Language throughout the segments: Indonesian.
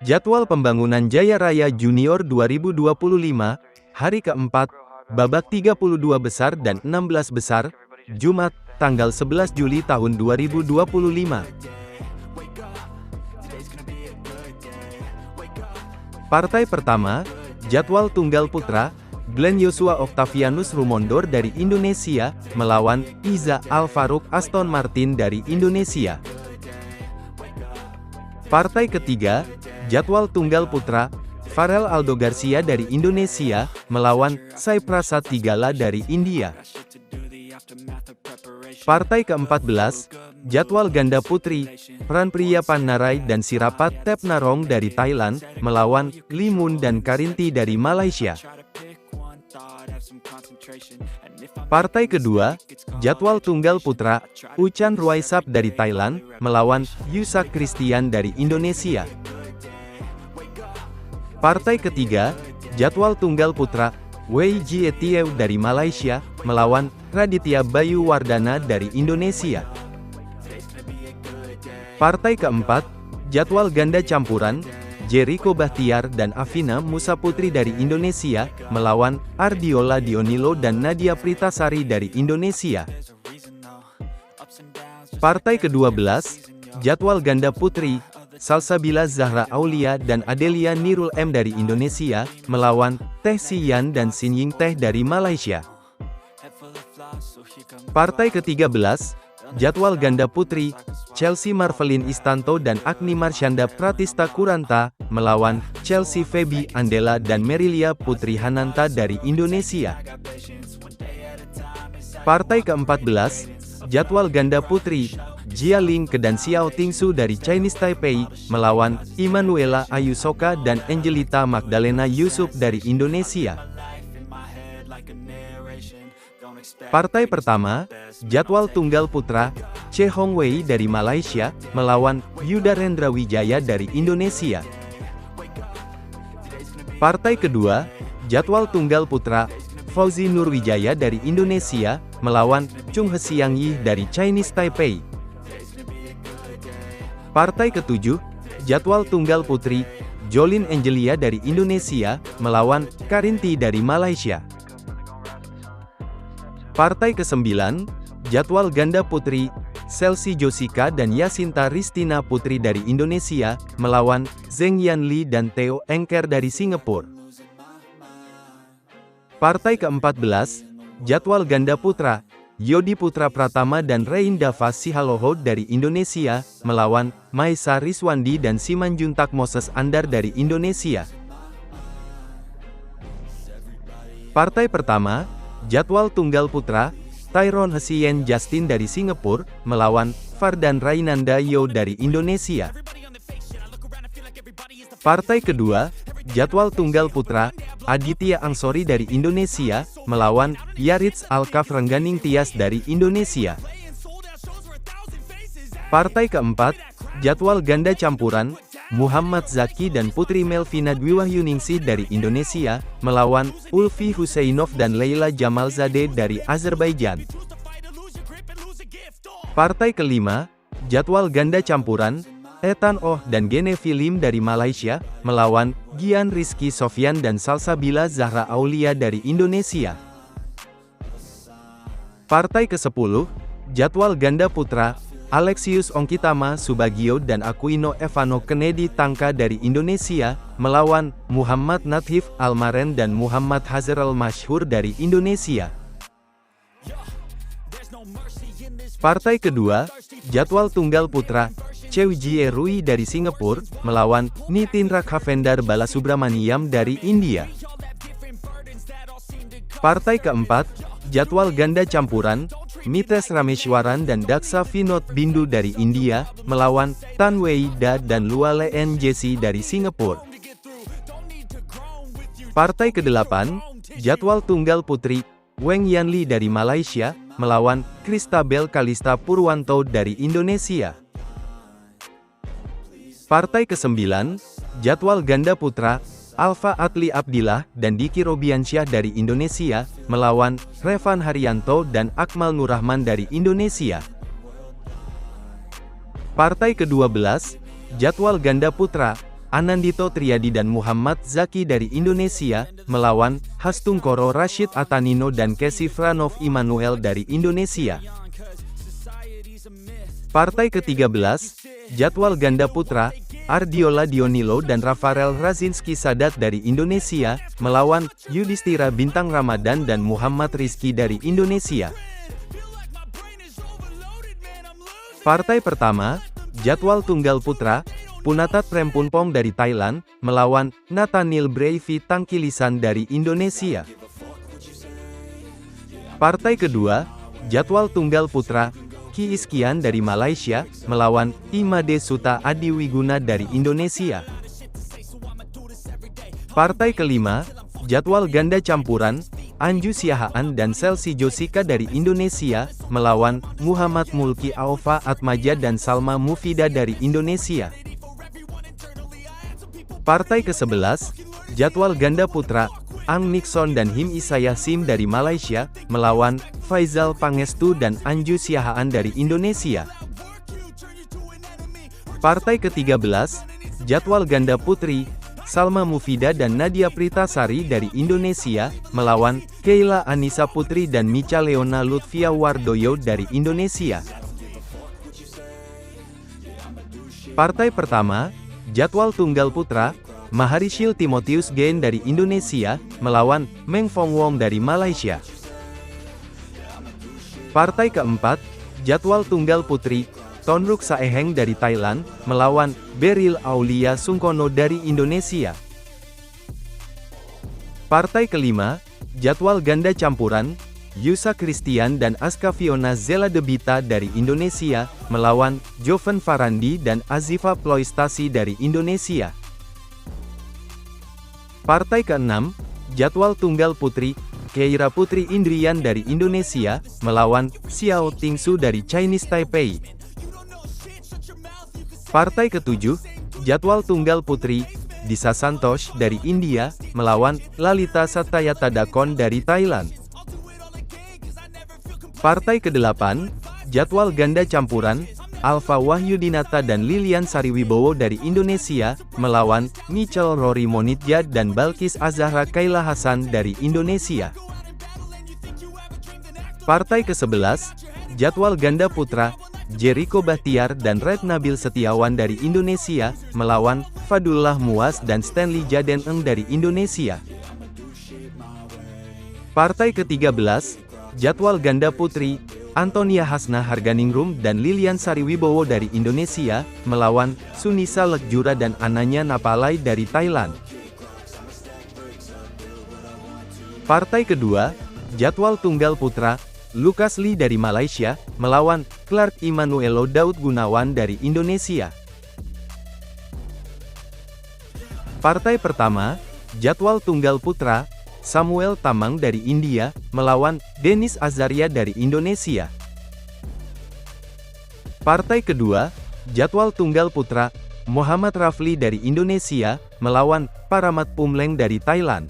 Jadwal pembangunan Jaya Raya Junior 2025, hari keempat, babak 32 besar dan 16 besar, Jumat, tanggal 11 Juli tahun 2025. Partai pertama, jadwal tunggal putra, Glenn Joshua Octavianus Rumondor dari Indonesia, melawan Iza Al-Farouq Aston Martin dari Indonesia. Partai ketiga, jadwal tunggal putra, Farel Aldo Garcia dari Indonesia, melawan Sai-Prasad Tigala dari India. Partai ke-14, jadwal ganda putri, Pranpriya Pannarai dan Sirapat Tepnarong dari Thailand, melawan Lee Moon dan Karinti dari Malaysia. Partai kedua, jadwal tunggal putra, Uchan Ruwaisap dari Thailand, melawan Yusak Christian dari Indonesia. Partai ketiga, jadwal tunggal putra, Wei Jietiew dari Malaysia, melawan Raditya Bayu Wardana dari Indonesia. Partai keempat, jadwal ganda campuran, Jericho Bahtiar dan Afina Musa Putri dari Indonesia, melawan Ardiola Dionilo dan Nadia Pritasari dari Indonesia. Partai ke-12, jadwal ganda putri, Salsabila Zahra Aulia dan Adelia Nirul M dari Indonesia, melawan Teh Siyan dan Sin Ying Teh dari Malaysia. Partai ke-13, jadwal ganda putri, Chelsea Marvelin Istanto dan Agni Marsyanda Pratista Kuranta, melawan Chelsea Feby Andela dan Merilia Putri Hananta dari Indonesia. Partai ke-14, jadwal ganda putri, Jia Ling Ke dan Xiao Tingsu dari Chinese Taipei, melawan Emanuela Ayusoka dan Angelita Magdalena Yusuf dari Indonesia. Partai pertama, jadwal tunggal putra, Che Hong Wei dari Malaysia, melawan Yuda Rendra Wijaya dari Indonesia. Partai kedua, jadwal tunggal putra, Fauzi Nurwijaya dari Indonesia, melawan Chung Hsiang Yi dari Chinese Taipei. Partai ketujuh, jadwal tunggal putri, Jolin Angelia dari Indonesia, melawan Karinti dari Malaysia. Partai ke-9, jadwal ganda putri, Chelsea Josika dan Yasinta Ristina Putri dari Indonesia, melawan Zheng Yanli dan Theo Engker dari Singapura. Partai ke-14, jadwal ganda putra, Yodi Putra Pratama dan Rein Dava Sihalohod dari Indonesia, melawan Maesa Riswandi dan Simanjuntak Moses Andar dari Indonesia. Partai pertama, jadwal tunggal putra, Tyrone Hsien Justin dari Singapura, melawan Fardan Rainanda Yo dari Indonesia. Partai kedua, jadwal tunggal putra, Aditya Angsori dari Indonesia, melawan Yaritz Alkaf Rengganing Tias dari Indonesia. Partai keempat, jadwal ganda campuran, Muhammad Zaki dan Putri Melvina Dwiwahyuningsih dari Indonesia, melawan Ulfi Husseinov dan Leila Jamalzadeh dari Azerbaijan. Partai kelima, jadwal ganda campuran, Ethan Oh dan Genevi Lim dari Malaysia, melawan Gian Rizky Sofyan dan Salsabila Zahra Aulia dari Indonesia. Partai ke-10, jadwal ganda putra, Alexius Ongkitama Subagio dan Aquino Evano Kennedy Tangka dari Indonesia, melawan Muhammad Nathif Almaren dan Muhammad Hazrul Masyhur dari Indonesia. Partai kedua, jadwal tunggal putra, Chew Jie Rui dari Singapura, melawan Nitin Rakhavendar Balasubramaniam dari India. Partai keempat, jadwal ganda campuran, Mitesh Rameshwaran dan Daksa Vinod Bindu dari India, melawan Tan Wei Da dan Luale Njesi dari Singapura. Partai ke-8, jadwal tunggal putri, Weng Yanli dari Malaysia, melawan Christabel Kalista Purwanto dari Indonesia. Partai ke-9, jadwal ganda putra, Alfa Atli Abdillah dan Diki Robiansyah dari Indonesia, melawan Revan Haryanto dan Akmal Nurrahman dari Indonesia. Partai ke-12, jadwal ganda putra, Anandito Triadi dan Muhammad Zaki dari Indonesia, melawan Hastungkoro Rashid Atanino dan Casey Franov Immanuel dari Indonesia. Partai ke-13, jadwal ganda putra, Ardiola Dionilo dan Rafael Razinski Sadat dari Indonesia, melawan Yudhistira Bintang Ramadan dan Muhammad Rizky dari Indonesia. Partai pertama, jadwal tunggal putra, Punatat Prempunpong dari Thailand, melawan Nathaniel Breivi Tangkilisan dari Indonesia. Partai kedua, jadwal tunggal putra, Ki Iskian dari Malaysia, melawan Imade Suta Adiwiguna dari Indonesia. Partai kelima, jadwal ganda campuran, Anju Siahaan dan Chelsea Josika dari Indonesia, melawan Muhammad Mulki Aufa Atmaja dan Salma Mufida dari Indonesia. Partai ke-11, jadwal ganda putra, Ang Nixon dan Him Isayah Sim dari Malaysia, melawan Faizal Pangestu dan Anju Siahaan dari Indonesia. Partai ke-13, jadwal ganda putri, Salma Mufida dan Nadia Pritasari dari Indonesia, melawan Keila Anissa Putri dan Micha Leona Lutfia Wardoyo dari Indonesia. Partai pertama, jadwal tunggal putra, Maharishil Timotius Gain dari Indonesia, melawan Meng Fong Wong dari Malaysia. Partai keempat, jadwal tunggal putri, Tonruk Saeheng dari Thailand, melawan Beryl Aulia Sungkono dari Indonesia. Partai kelima, jadwal ganda campuran, Yusa Christian dan Aska Fiona Zela Debita dari Indonesia, melawan Joven Farandi dan Azifa Ploistasi dari Indonesia. Partai ke-6, jadwal tunggal putri, Keira Putri Indrian dari Indonesia, melawan Xiao Tingsu dari Chinese Taipei. Partai ke-7, jadwal tunggal putri, Disa Santosh dari India, melawan Lalita Satyayatadakon dari Thailand. Partai ke-8, jadwal ganda campuran, Alfa Wahyudinata dan Lilian Sariwibowo dari Indonesia, melawan Michelle Rory Monitja dan Balkis Azahra Kaila Hasan dari Indonesia. Partai ke-11, jadwal ganda putra, Jericho Bahtiar dan Red Nabil Setiawan dari Indonesia, melawan Fadullah Muas dan Stanley Jaden Eng dari Indonesia. Partai ke-13, jadwal ganda putri, Antonia Hasna Harganingrum dan Lilian Sariwibowo dari Indonesia, melawan Sunisa Lekjura dan Ananya Napalai dari Thailand. Partai kedua, jadwal tunggal putra, Lucas Lee dari Malaysia, melawan Clark Immanuelo Daud Gunawan dari Indonesia. Partai pertama, jadwal tunggal putra, Samuel Tamang dari India, melawan Denis Azaria dari Indonesia. Partai kedua, jadwal tunggal putra, Muhammad Rafli dari Indonesia, melawan Paramat Pumleng dari Thailand.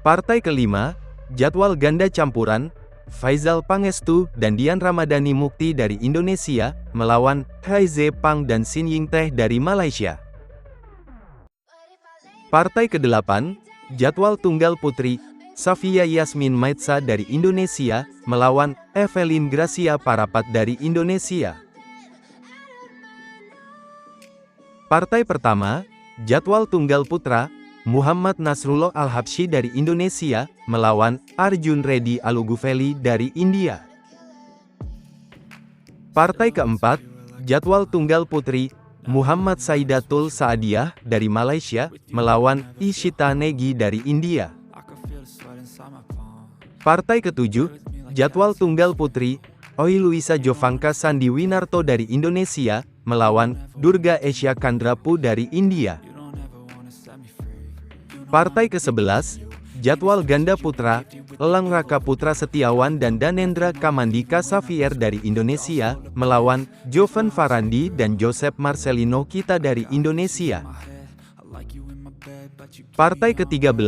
Partai kelima, jadwal ganda campuran, Faizal Pangestu dan Dian Ramadhani Mukti dari Indonesia, melawan Haize Pang dan Sin Ying Teh dari Malaysia. Partai ke-8, jadwal tunggal putri, Safia Yasmin Maitsa dari Indonesia, melawan Evelyn Gracia Parapat dari Indonesia. Partai pertama, jadwal tunggal putra, Muhammad Nasrullah Al-Habsyi dari Indonesia, melawan Arjun Reddy Alugufeli dari India. Partai keempat, jadwal tunggal putri, Muhammad Saidatul Saadiah dari Malaysia, melawan Ishita Negi dari India. Partai ketujuh, jadwal tunggal putri, Oi Luisa Jovanka Sandi Winarto dari Indonesia, melawan Durga Esya Kandrapu dari India. Partai ke-11, jadwal ganda putra, Elang Raka Putra Setiawan dan Danendra Kamandika Xavier dari Indonesia, melawan Joven Farandi dan Joseph Marcelino Kita dari Indonesia. Partai ke-13,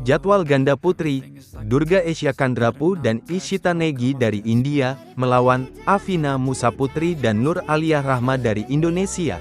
Jadwal ganda putri, Durga Esya Kandrapu dan Ishita Negi dari India, melawan Afina Musa Putri dan Nur Aliyah Rahma dari Indonesia.